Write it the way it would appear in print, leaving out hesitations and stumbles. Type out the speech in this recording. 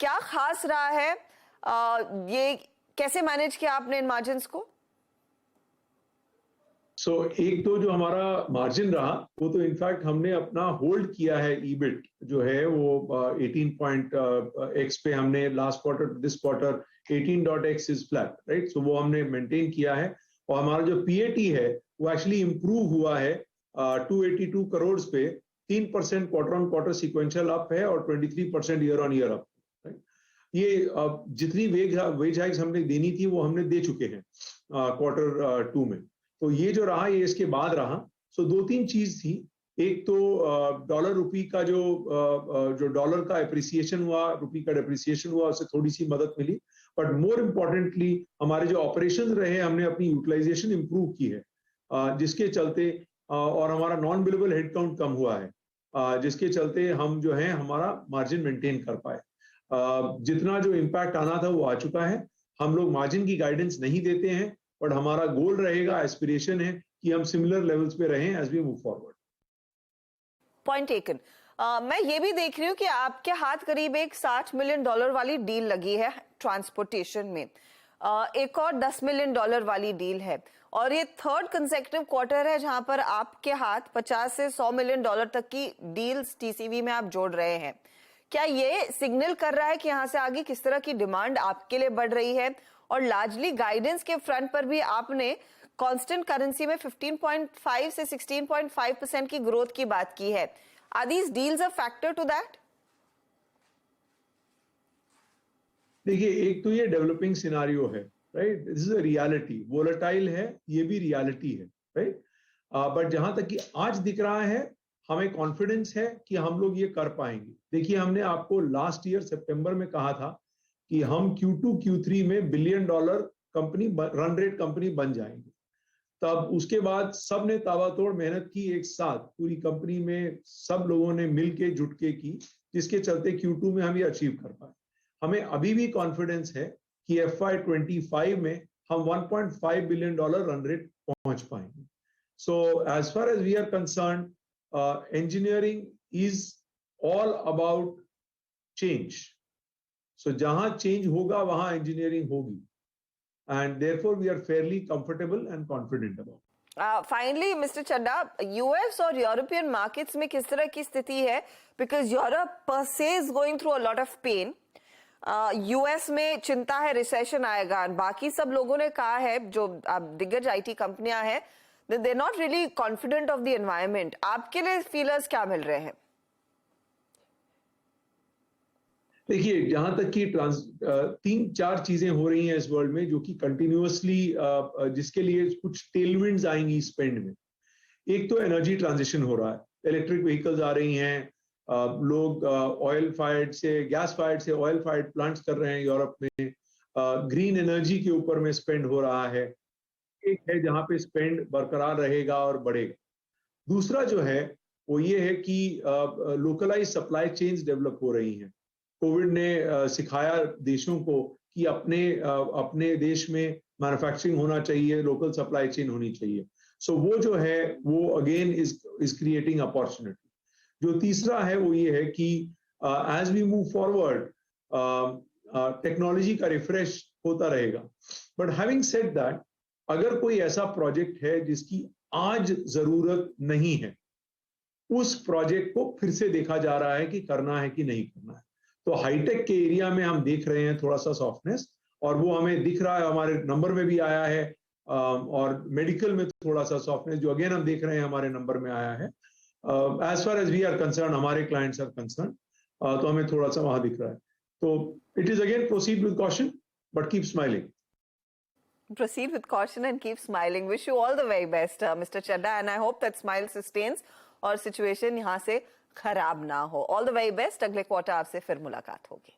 क्या खास रहा है, ये कैसे मैनेज किया आपने इन मार्जिन्स को? एक तो जो हमारा मार्जिन रहा वो तो इनफैक्ट हमने अपना होल्ड किया है। ईबिट जो है वो 18.x पे हमने last quarter, this quarter 18.x is flat, right. So वो हमने मेंटेन किया है और हमारा जो पीएटी है वो एक्चुअली इंप्रूव हुआ है 282 करोड़ पे। 3% quarter on quarter sequential up है और 23% year on year up, right. ये जितनी वेज हाइक्स हमने देनी थी वो हमने दे चुके हैं क्वार्टर 2 में। तो ये जो रहा ये इसके बाद रहा। सो दो तीन चीज थी। एक तो डॉलर रुपी का जो डॉलर का एप्रिसिएशन हुआ, रुपी का डेप्रिसिएशन हुआ, उससे थोड़ी सी मदद मिली। बट मोर इम्पोर्टेंटली हमारे जो ऑपरेशन रहे हमने अपनी यूटिलाइजेशन इंप्रूव की है, जिसके चलते और हमारा नॉन बिलेबल हेडकाउंट कम हुआ है, जिसके चलते हम जो है हमारा मार्जिन मेंटेन कर पाए। जितना जो इम्पैक्ट आना था वो आ चुका है। हम लोग मार्जिन की गाइडेंस नहीं देते हैं, बट हमारा गोल रहेगा, एस्पिरेशन है कि हम सिमिलर लेवल्स पे रहें as we move forward. Point taken. मैं ये भी देख रही हूँ कि आपके हाथ करीब एक $60 मिलियन वाली डील लगी है ट्रांसपोर्टेशन में। एक और $10 मिलियन वाली डील है और ये थर्ड कंसेक्यूटिव क्वार्टर है जहां पर आपके हाथ 50 से 100 मिलियन डॉलर तक की डील्स टीसीवी में आप जोड़ रहे हैं। क्या ये सिग्नल कर रहा है कि यहाँ से आगे किस तरह की डिमांड आपके लिए बढ़ रही है? और लार्जली गाइडेंस के फ्रंट पर भी आपने कांस्टेंट करेंसी में 15.5 से 16.5% की ग्रोथ की बात की है। Are these deals a factor to that? देखिए, एक तो ये डेवलपिंग सिनारियो है, right. This is a reality. Volatile है, ये भी रियलिटी है, राइट। बट जहां तक कि आज दिख रहा है, हमें कॉन्फिडेंस है कि हम लोग ये कर पाएंगे। देखिए, हमने आपको लास्ट ईयर सितंबर में कहा था कि हम Q2 Q3 में $1 billion company, run rate company बन जाएंगे। तब उसके बाद सब ने ताबड़तोड़ मेहनत की, एक साथ पूरी कंपनी में सब लोगों ने मिलके जुट के की, जिसके चलते Q2 में हम ये अचीव कर पाए। हमें अभी भी कॉन्फिडेंस है कि FY25 में हम $1.5 बिलियन रन रेट पहुंच पाएंगे। So as far as we are concerned, engineering is all about change. So जहां change होगा वहां engineering होगी, and therefore we are fairly comfortable and confident about. Finally mister Chadha, US और European markets में किस तरह की स्थिति है? Because Europe per se is going through a lot of pain. US में चिंता है रिसेशन आएगा, बाकी सब लोगों ने कहा है, जो दिग्गज आईटी कंपनियां हैं, they are not really confident of the environment. आपके लिए फीलर्स क्या मिल रहे हैं? देखिए, जहां तक कि 3-4 चीजें हो रही हैं इस वर्ल्ड में जो कि कंटिन्यूअसली, जिसके लिए कुछ टेलविंड्स आएंगी स्पेंड में। एक तो एनर्जी ट्रांजिशन हो रहा है, इलेक्ट्रिक व्हीकल्स आ रही हैं, लोग ऑयल फायर्ड से गैस फायर्ड से ऑयल फायर्ड प्लांट्स कर रहे हैं यूरोप में। ग्रीन एनर्जी के ऊपर में स्पेंड हो रहा है। एक है जहां पे स्पेंड बरकरार रहेगा और बढ़ेगा। दूसरा जो है वो ये है कि लोकलाइज सप्लाई चेन्स डेवलप हो रही हैं। कोविड ने सिखाया देशों को कि अपने देश में मैन्युफैक्चरिंग होना चाहिए, लोकल सप्लाई चेन होनी चाहिए। सो वो जो है वो अगेन इज क्रिएटिंग अपॉर्चुनिटी। जो तीसरा है वो ये है कि as we move forward technology का रिफ्रेश होता रहेगा। बट हैविंग सेड दैट, अगर कोई ऐसा प्रोजेक्ट है जिसकी आज जरूरत नहीं है, उस प्रोजेक्ट को फिर से देखा जा रहा है कि करना है कि नहीं करना है। तो हाईटेक के एरिया में हम देख रहे हैं थोड़ा सा सॉफ्टनेस, और वो हमें दिख रहा है, हमारे नंबर में भी आया है। और मेडिकल में थोड़ा सा सॉफ्टनेस जो अगेन हम देख रहे हैं हमारे नंबर में आया है। As far as we are concerned, हमारे क्लाइंट्स आर कंसर्न, तो हमें थोड़ा सा वहां दिख रहा है। तो it is again proceed with caution but keep smiling. Proceed with caution and keep smiling. Wish you all the very best, Mr. Chadda, and I hope that smile sustains और सिचुएशन यहाँ से खराब ना हो। All the very best. अगले quarter आपसे फिर मुलाकात होगी।